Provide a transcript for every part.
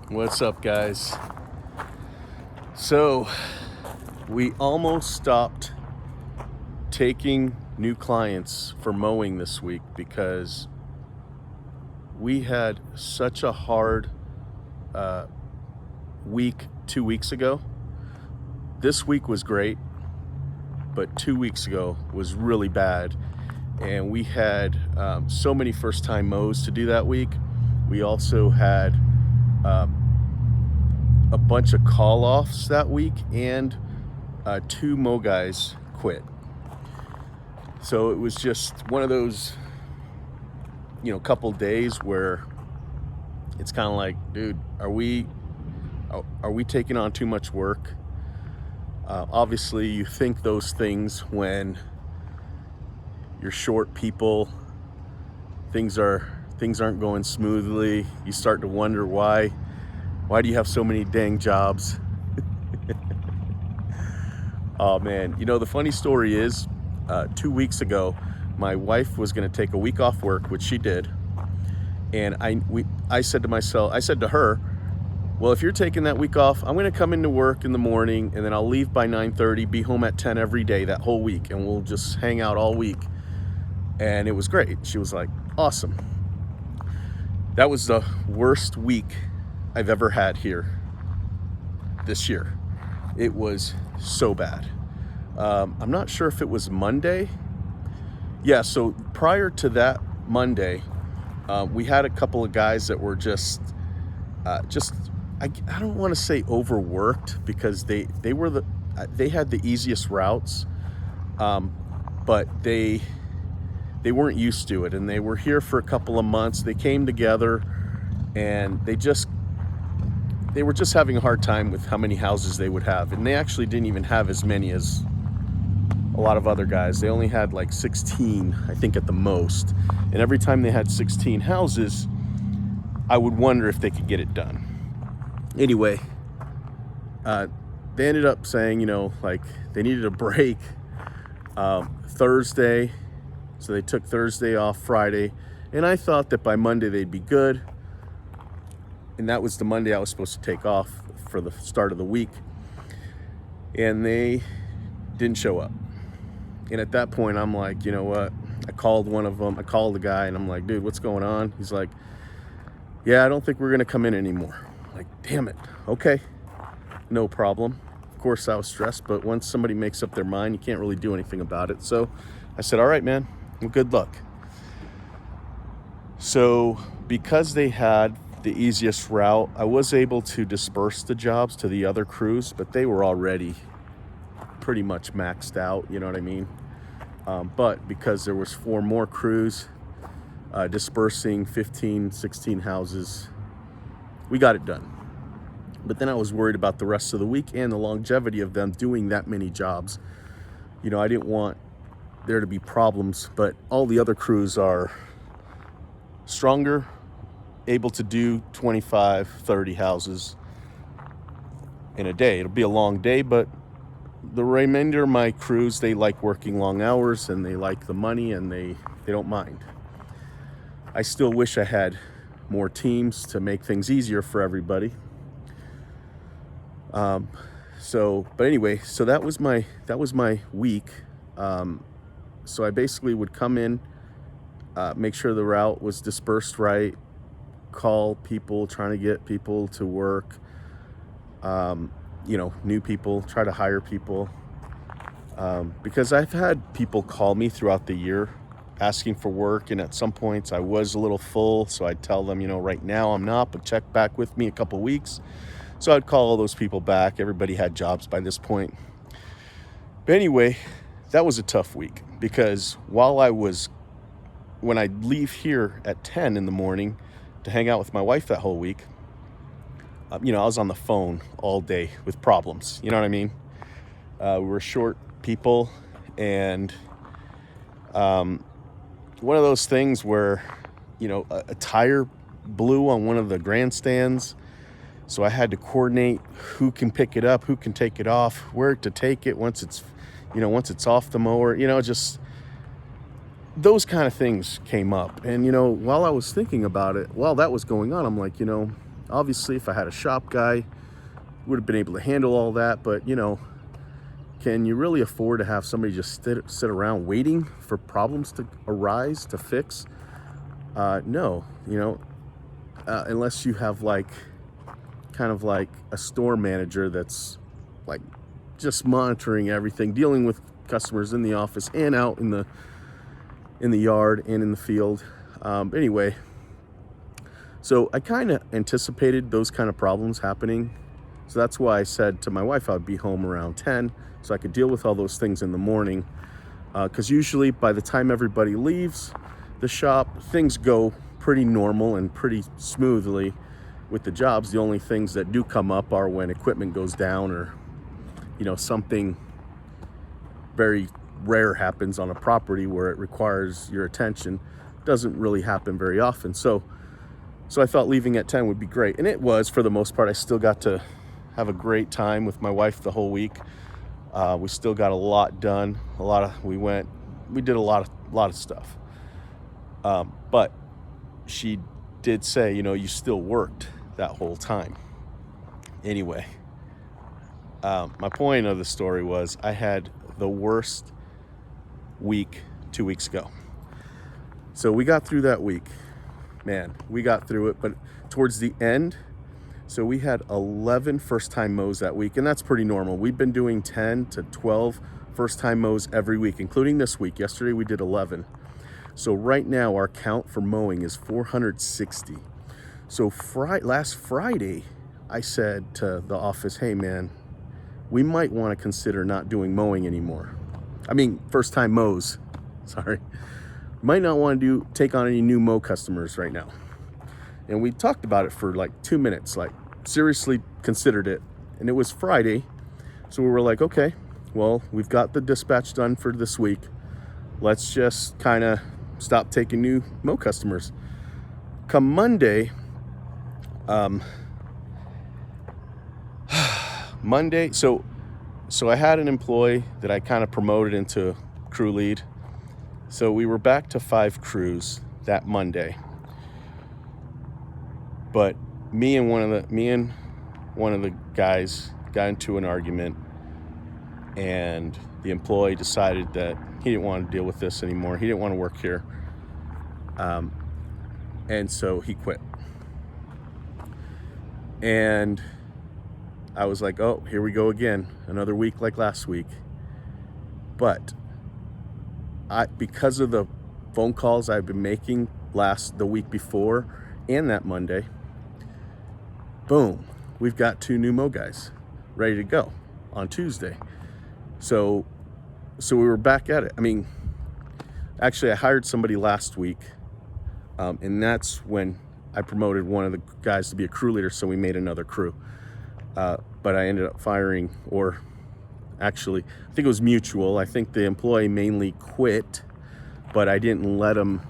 What's up, guys? So, we almost stopped taking new clients for mowing this week because we had such a hard week 2 weeks ago. This week was great, but 2 weeks ago was really bad. And we had so many first-time mows to do that week. We also had a bunch of call-offs that week, and 2 mow guys quit. So it was just one of those, couple days where it's kind of like, dude, are we taking on too much work? Obviously, you think those things when you're short people, things aren't going smoothly. You start to wonder why do you have so many dang jobs? Oh man, the funny story is 2 weeks ago my wife was going to take a week off work, which she did, and I said to her, well, if you're taking that week off, I'm going to come into work in the morning and then I'll leave by 9:30, be home at 10 every day that whole week, and we'll just hang out all week. And it was great. She was like, awesome. That was the worst week I've ever had here this year. It was so bad. I'm not sure if it was Monday. Yeah, so prior to that Monday, we had a couple of guys that were just I don't want to say overworked, because they had the easiest routes, but they weren't used to it, and they were here for a couple of months. They came together and they were just having a hard time with how many houses they would have, and they actually didn't even have as many as a lot of other guys. They only had like 16, I think, at the most. And every time they had 16 houses, I would wonder if they could get it done. Anyway, they ended up saying, they needed a break Thursday. So they took Thursday off, Friday, and I thought that by Monday they'd be good. And that was the Monday I was supposed to take off for the start of the week. And they didn't show up. And at that point, I'm like, you know what? I called one of them. I called the guy, and I'm like, dude, what's going on? He's like, yeah, I don't think we're going to come in anymore. I'm like, damn it. Okay, no problem. Of course, I was stressed, but once somebody makes up their mind, you can't really do anything about it. So I said, all right, man, well, good luck. So because they had the easiest route, I was able to disperse the jobs to the other crews, but they were already pretty much maxed out, you know what I mean? But because there was 4 more crews dispersing 15, 16 houses, we got it done. But then I was worried about the rest of the week and the longevity of them doing that many jobs. I didn't want there to be problems, but all the other crews are stronger, able to do 25, 30 houses in a day. It'll be a long day, but the remainder of my crews, they like working long hours, and they like the money, and they don't mind. I still wish I had more teams to make things easier for everybody. But anyway, so that was my week. So I basically would come in, make sure the route was dispersed right, call people, trying to get people to work, new people, try to hire people. Because I've had people call me throughout the year asking for work, and at some points I was a little full, so I'd tell them, right now I'm not, but check back with me a couple weeks. So I'd call all those people back. Everybody had jobs by this point. But anyway, that was a tough week, because when I leave here at 10 in the morning to hang out with my wife that whole week, I was on the phone all day with problems. You know what I mean? We were short people, and one of those things where, a tire blew on one of the grandstands. So I had to coordinate who can pick it up, who can take it off, where to take it once it's off the mower, just those kind of things came up. And, while I was thinking about it, while that was going on, I'm like, Obviously, if I had a shop guy, would have been able to handle all that, but you know, can you really afford to have somebody just sit around waiting for problems to arise to fix? No, you know, unless you have like kind of like a store manager that's like just monitoring everything, dealing with customers in the office and out in the yard and in the field. Anyway, so I kind of anticipated those kind of problems happening. So that's why I said to my wife I'd be home around 10 so I could deal with all those things in the morning. Because usually by the time everybody leaves the shop, things go pretty normal and pretty smoothly with the jobs. The only things that do come up are when equipment goes down or, you know, something very rare happens on a property where it requires your attention. Doesn't really happen very often. So I thought leaving at 10 would be great. And it was, for the most part. I still got to have a great time with my wife the whole week. We still got a lot done. We did a lot of stuff. But she did say, you know, you still worked that whole time. Anyway, my point of the story was I had the worst week 2 weeks ago. So we got through that week. Man, we got through it, but towards the end, so we had 11 first-time mows that week, and that's pretty normal. We've been doing 10 to 12 first-time mows every week, including this week. Yesterday we did 11. So right now our count for mowing is 460. So last Friday, I said to the office, hey man, we might want to consider not doing mowing anymore. I mean, first-time mows, sorry. Might not want to take on any new mow customers right now. And we talked about it for like 2 minutes, like seriously considered it. And it was Friday. So we were like, okay, well, we've got the dispatch done for this week. Let's just kind of stop taking new mow customers. Come Monday, so I had an employee that I kind of promoted into crew lead. So we were back to 5 crews that Monday. But me and one of the guys got into an argument, and the employee decided that he didn't want to deal with this anymore. He didn't want to work here. And so he quit. And I was like, oh, here we go again. Another week like last week. But because of the phone calls I've been making the week before and that Monday, boom, we've got 2 new mow guys ready to go on Tuesday. So we were back at it. I mean, actually I hired somebody last week, and that's when I promoted one of the guys to be a crew leader, so we made another crew. But I ended up firing, or actually, I think it was mutual. I think the employee mainly quit, but I didn't let him,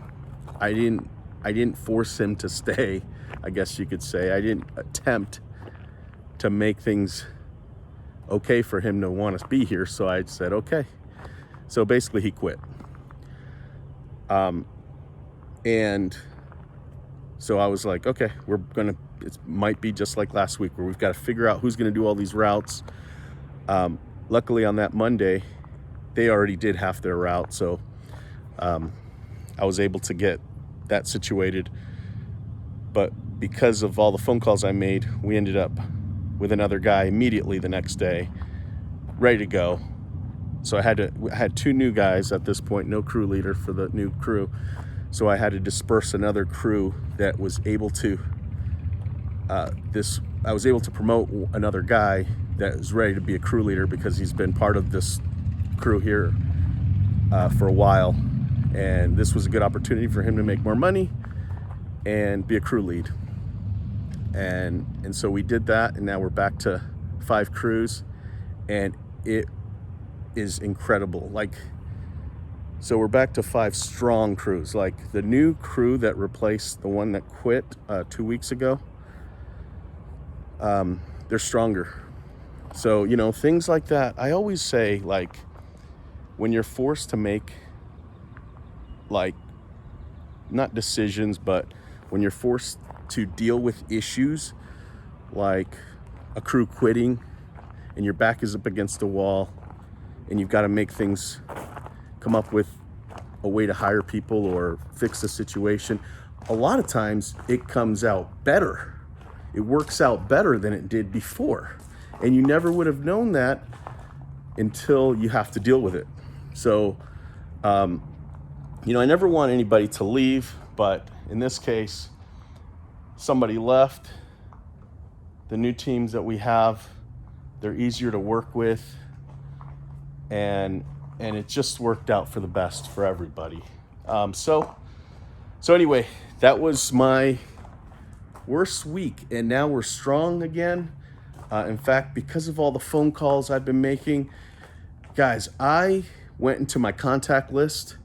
I didn't force him to stay, I guess you could say. I didn't attempt to make things okay for him to want to be here, so I said, okay. So basically he quit. And so I was like, okay, it might be just like last week where we've got to figure out who's going to do all these routes. Luckily on that Monday, they already did half their route. So I was able to get that situated. But because of all the phone calls I made, we ended up with another guy immediately the next day, ready to go. So I had 2 new guys at this point, no crew leader for the new crew. So I had to disperse another crew that was able to, I was able to promote another guy that was ready to be a crew leader because he's been part of this crew here for a while. And this was a good opportunity for him to make more money and be a crew lead. And so we did that, and now we're back to 5 crews, and it is incredible. Like, so we're back to 5 strong crews. Like the new crew that replaced the one that quit 2 weeks ago, they're stronger. So, you know, things like that. I always say, like, when you're forced to make, like, not decisions, but when you're forced to deal with issues, like a crew quitting and your back is up against the wall and you've got to make things, come up with a way to hire people or fix the situation, a lot of times it comes out better. It works out better than it did before. And you never would have known that until you have to deal with it. So, I never want anybody to leave, but in this case, somebody left. The new teams that we have, they're easier to work with, and it just worked out for the best for everybody. So anyway, that was my worst week, and now we're strong again. In fact, because of all the phone calls I've been making, guys, I went into my contact list,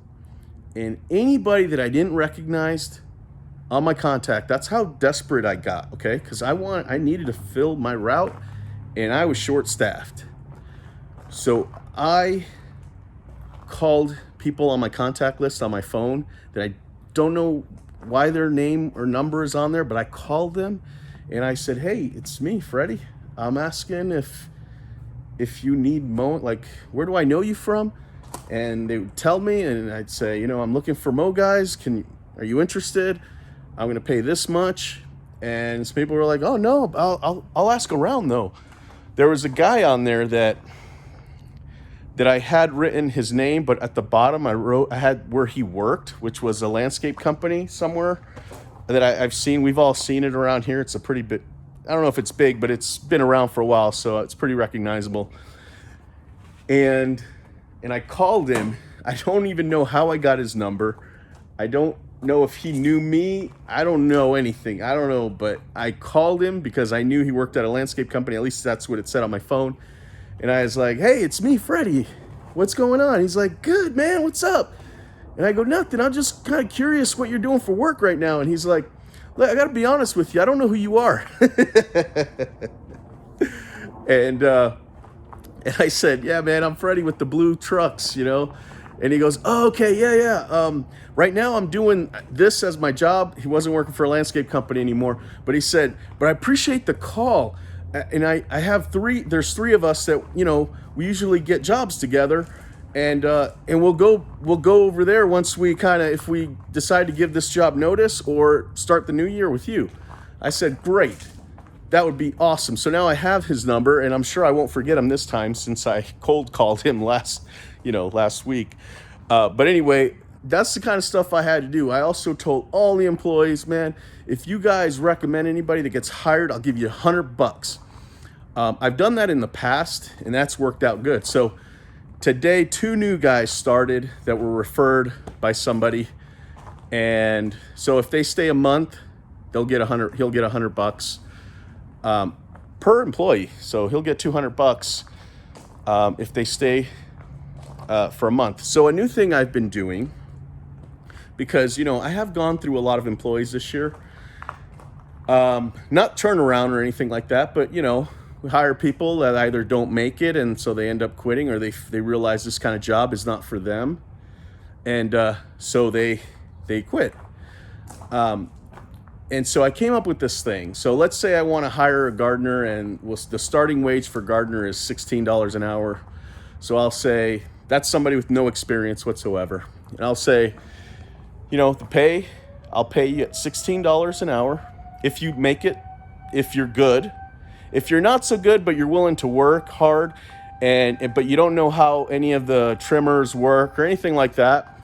and anybody that I didn't recognize on my contact, that's how desperate I got, okay? Because I needed to fill my route, and I was short-staffed. So I called people on my contact list on my phone that I don't know why their name or number is on there, but I called them and I said, hey, it's me, Freddy. I'm asking if you need like, where do I know you from? And they would tell me, and I'd say, I'm looking for mow guys. Are you interested? I'm going to pay this much. And some people were like, oh no, I'll ask around though. There was a guy on there that I had written his name, but at the bottom I had where he worked, which was a landscape company somewhere that I've seen. We've all seen it around here. It's a pretty big, I don't know if it's big, but it's been around for a while, so it's pretty recognizable. And I called him. I don't even know how I got his number. I don't know if he knew me. I don't know anything. I don't know, but I called him because I knew he worked at a landscape company. At least that's what it said on my phone. And I was like, hey, it's me, Freddy. What's going on? He's like, good, man. What's up? And I go, nothing. I'm just kind of curious what you're doing for work right now. And he's like, look, I got to be honest with you. I don't know who you are. And I said, yeah, man, I'm Freddy with the blue trucks, And he goes, oh, okay, yeah. Right now I'm doing this as my job. He wasn't working for a landscape company anymore. But he said, but I appreciate the call. And I have there's three of us that, we usually get jobs together, and we'll go over there once we if we decide to give this job notice or start the new year with you. I said, great. That would be awesome. So now I have his number, and I'm sure I won't forget him this time since I cold called him last week. But anyway, that's the kind of stuff I had to do. I also told all the employees, man, if you guys recommend anybody that gets hired, I'll give you $100. I've done that in the past, and that's worked out good. So today, 2 new guys started that were referred by somebody. And so if they stay a month, he'll get $100 per employee. So he'll get $200 if they stay for a month. So a new thing I've been doing, because, I have gone through a lot of employees this year. Not turnaround or anything like that, but, we hire people that either don't make it, and so they end up quitting, or they realize this kind of job is not for them, and so they quit. And so I came up with this thing. So let's say I want to hire a gardener, and the starting wage for gardener is $16 an hour. So I'll say that's somebody with no experience whatsoever, and I'll say, the pay, I'll pay you at $16 an hour if you make it, if you're good. If you're not so good, but you're willing to work hard, but you don't know how any of the trimmers work or anything like that,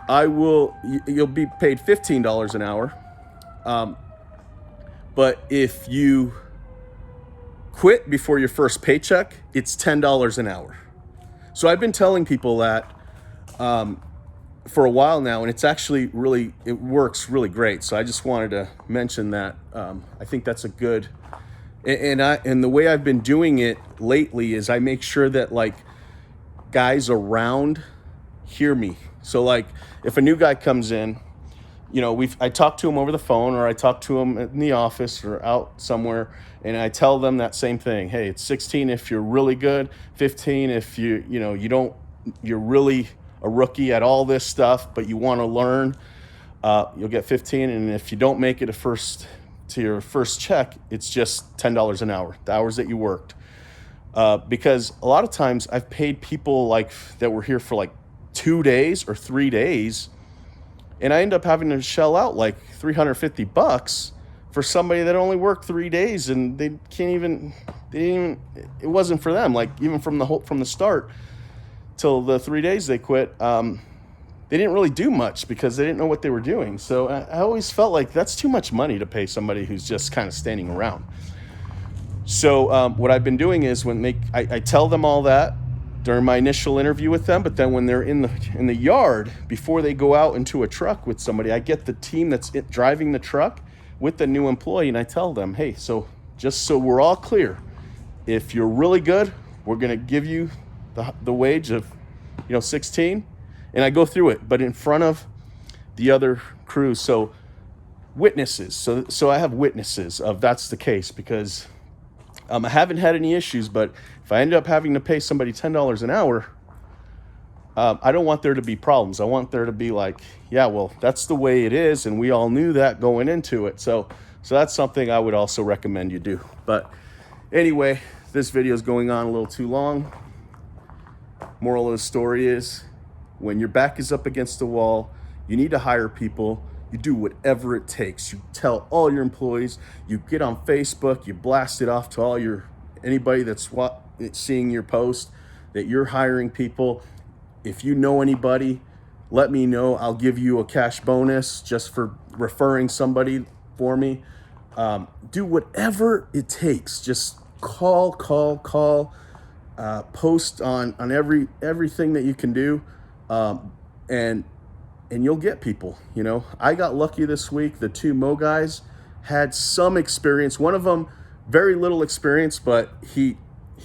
you'll be paid $15 an hour. But if you quit before your first paycheck, it's $10 an hour. So I've been telling people that for a while now, and it's actually it works really great. So I just wanted to mention that. I think that's a good. And the way I've been doing it lately is I make sure that guys around hear me. So if a new guy comes in, I talk to him over the phone, or I talk to him in the office or out somewhere, and I tell them that same thing. Hey, it's 16 if you're really good, 15 if you're really a rookie at all this stuff, but you want to learn, you'll get 15. And if you don't make it the first to your first check, it's just $10 an hour, the hours that you worked. Because a lot of times I've paid people like that were here for like 2 days or 3 days, and I end up having to shell out like $350 for somebody that only worked 3 days, and they didn't even, it wasn't for them. Like even from the start till the 3 days they quit, they didn't really do much because they didn't know what they were doing. So I always felt like that's too much money to pay somebody who's just kind of standing around. So what I've been doing is I tell them all that during my initial interview with them, but then when they're in the yard, before they go out into a truck with somebody, I get the team that's driving the truck with the new employee, and I tell them, hey, so just so we're all clear, if you're really good, we're gonna give you the wage of 16, and I go through it, but in front of the other crew. So witnesses, so I have witnesses of that's the case, because I haven't had any issues, but if I end up having to pay somebody $10 an hour, I don't want there to be problems. I want there to be like, yeah, well, that's the way it is, and we all knew that going into it. So that's something I would also recommend you do. But anyway, this video is going on a little too long. Moral of the story is, when your back is up against the wall, you need to hire people. You do whatever it takes. You tell all your employees, you get on Facebook, you blast it off to anybody that's seeing your post that you're hiring people. If you know anybody, let me know. I'll give you a cash bonus just for referring somebody for me. Do whatever it takes. Just call, post on everything that you can do, and you'll get people. I got lucky this week. The 2 Mo guys had some experience. One of them, very little experience, but he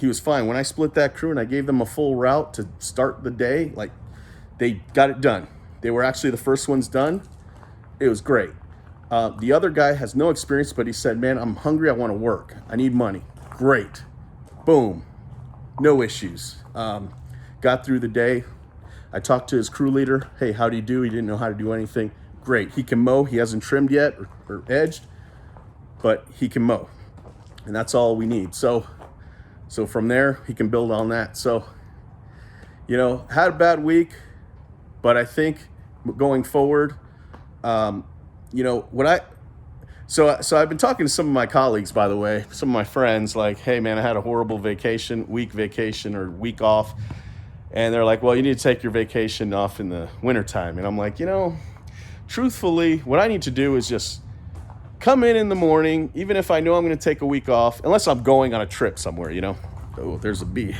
was fine. When I split that crew and I gave them a full route to start the day, like, they got it done. They were actually the first ones done. It was great. The other guy has no experience, but he said, man, I'm hungry. I want to work. I need money. Great. Boom. No issues. Got through the day. I talked to his crew leader. Hey, how do you do? He didn't know how to do anything. Great. He can mow. He hasn't trimmed yet or edged, but he can mow. And that's all we need. So from there, he can build on that. So, had a bad week, but I think going forward, so I've been talking to some of my colleagues, by the way, some of my friends, like, hey man, I had a horrible week vacation or week off. And they're like, well, you need to take your vacation off in the wintertime. And I'm like, truthfully, what I need to do is just come in the morning, even if I know I'm going to take a week off, unless I'm going on a trip somewhere, Oh, there's a bee.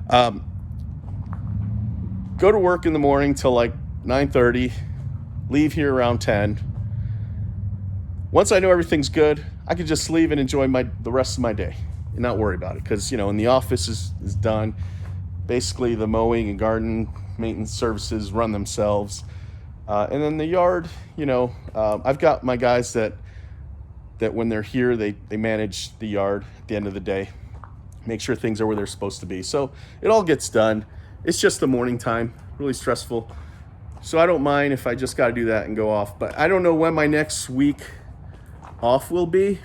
Go to work in the morning till like 9:30, leave here around 10. Once I know everything's good, I can just leave and enjoy the rest of my day and not worry about it. Because, in the office is done. Basically, the mowing and garden maintenance services run themselves. And then the yard, I've got my guys that when they're here, they manage the yard at the end of the day, make sure things are where they're supposed to be. So it all gets done. It's just the morning time, really stressful. So I don't mind if I just got to do that and go off. But I don't know when my next week off will be.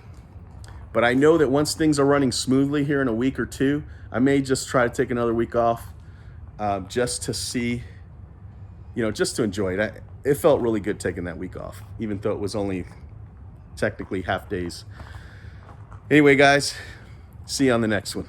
But I know that once things are running smoothly here in a week or two, I may just try to take another week off, just to see, just to enjoy it. It felt really good taking that week off, even though it was only technically half days. Anyway, guys, see you on the next one.